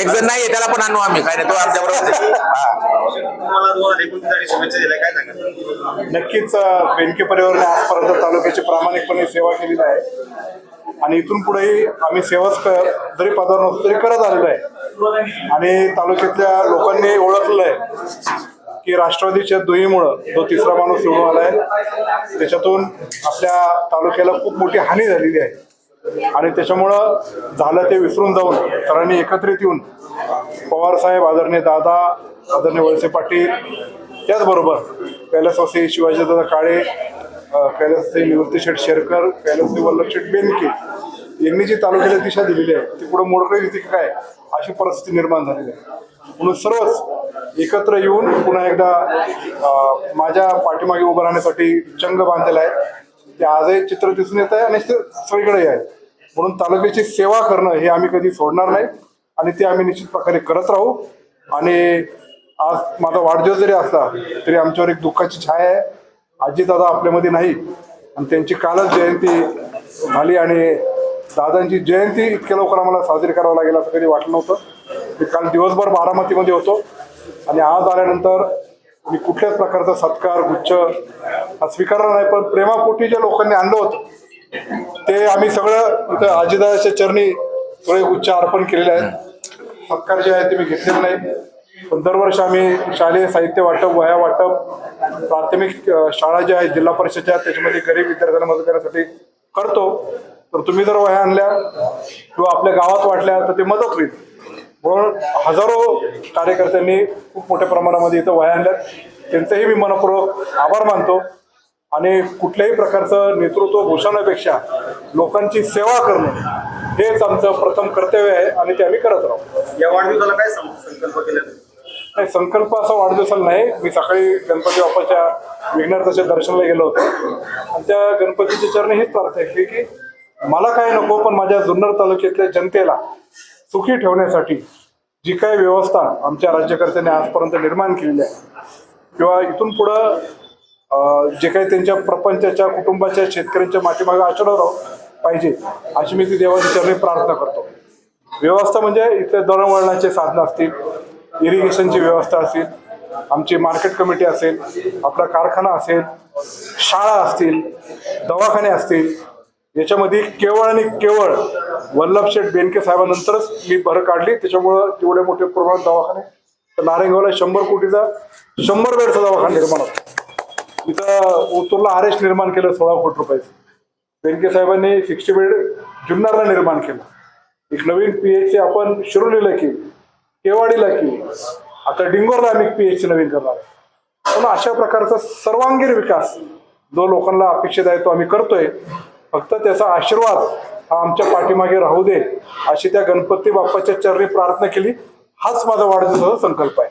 एक जण नाहीये त्याला पण आणू आम्ही, काय नाही तो आमच्या बरोबर. नक्कीच बेनके परिवाराने आजपर्यंत तालुक्याची प्रामाणिकपणे सेवा केलेली आहे आणि इथून पुढेही आम्ही सेवाच जरी पदावर नसतो तरी करत आलेलो आहे. आणि तालुक्यातल्या लोकांनी ओळखलेलं आहे की राष्ट्रवादीच्या दुहीमुळं जो तिसरा माणूस निवडून आलाय त्याच्यातून आपल्या तालुक्याला खूप मोठी हानी झालेली आहे आणि त्याच्यामुळं झालं ते विसरून जाऊन सरांनी एकत्रित येऊन पवारसाहेब, आदरणीय दादा, आदरणीय वळसे पाटील, त्याचबरोबर कैलासवासी शिवाजीदादा काळे, कैलासवासी निवृत्तीशेठ शेरकर, कैलासवासी वल्लभशेठ बेनके यांनी जी तालुक्याला दिशा दिलेली आहे ती पुढे मोडकळी येते काय अशी परिस्थिती निर्माण झालेली आहे. म्हणून सर्वच एकत्र येऊन पुन्हा एकदा माझ्या पाठीमागे उभं राहण्यासाठी चंग बांधलेला आहे. ते आजही चित्र दिसून येत आहे आणि सगळीकडे आहे. म्हणून तालुक्याची सेवा करणं हे आम्ही कधी सोडणार नाही आणि ते आम्ही निश्चित प्रकारे करत राहू. आणि आज माझा वाढदिवस जरी असला तरी आमच्यावर एक दुःखाची छाया आहे. आजीदादा आपल्यामध्ये नाही आणि त्यांची कालच जयंती झाली आणि दादांची जयंती इतक्या लवकर आम्हाला साजरी करावं लागेल असं कधी वाटलं नव्हतं. मी काल दिवसभर बारामतीमध्ये होतो आणि आज आल्यानंतर मी कुठल्याच प्रकारचा सत्कार गुच्छ स्वीकारला नाही, पण प्रेमापोटी ज्या लोकांनी आणलं होतं ते आम्ही सगळं इथं आजीदादाच्या चरणी सगळे गुच्छ अर्पण केलेले आहेत. सत्कार जे आहे ते मी घेतलेले नाही, पण दरवर्षी आम्ही शालेय साहित्य वाटप, वह्या वाटप, प्राथमिक शाळा ज्या आहेत जिल्हा परिषदच्या त्याच्यामध्ये गरीब विद्यार्थ्यांना मदत करण्यासाठी करतो. तर तुम्ही जर वह्या आणल्या किंवा आपल्या गावात वाटल्या तर ते मदत होईल. म्हणून हजारो कार्यकर्त्यांनी खूप मोठ्या प्रमाणामध्ये इथं वह्या आणल्यात, त्यांचंही मी मनपूर्वक आभार मानतो. आणि कुठल्याही प्रकारचं नेतृत्व भूषवण्यापेक्षा लोकांची सेवा करणं हेच आमचं प्रथम कर्तव्य आहे आणि ते आम्ही करत राहू. या वाढदिवसाला काय संकल्प केला? नाही, संकल्प असा वाढदिवसाला नाही. मी सकाळी गणपती बाप्पाच्या विघ्नहर्त्याच्या दर्शनाला गेलो होतो आणि त्या गणपतीच्या चरणी हीच प्रार्थना केली की मला काय नको, पण माझ्या जुन्नर तालुक्यातल्या जनतेला सुखी ठेवण्यासाठी जी काही व्यवस्था आमच्या राज्यकर्त्यांनी आजपर्यंत निर्माण केलेली आहे किंवा इथून पुढं जे काही त्यांच्या प्रपंचाच्या, कुटुंबाच्या, शेतकऱ्यांच्या माठीमागे आचरणावर पाहिजे अशी मी ती देवाच्या चरणी प्रार्थना करतो. व्यवस्था म्हणजे इथले दळणवळणाचे साधनं असतील, इरिगेशनची व्यवस्था असेल, आमची मार्केट कमिटी असेल, आपला कारखाना असेल, शाळा असतील, दवाखाने असतील, याच्यामध्ये केवळ आणि केवळ वल्लभशेठ बेनके साहेबांनंतरच मी भर काढली. त्याच्यामुळं तेवढे मोठे प्रमाणात दवाखाने तर नारायणगावला 100 कोटीचा 100 बेडचा दवाखाना निर्माण होता. इथं ओतूरला आरेश निर्माण केलं 16 कोटी रुपयाचं. बेनके साहेबांनी 60 बेड जुन्नरला निर्माण केलं. एक नवीन PHC आपण शिरोलीला केली, केवाडीला केली, आता डिंगोरला आम्ही PHC नवीन करणार आहे. म्हणून अशा प्रकारचा सर्वांगीण विकास जो लोकांना अपेक्षित आहे तो आम्ही करतोय. फक्त त्याचा आशीर्वाद हा आमच्या पाठीमागे राहू दे अशी त्या गणपती बाप्पाच्या चरणी प्रार्थना केली. हाच माझा वाढदिवसाचा संकल्प आहे.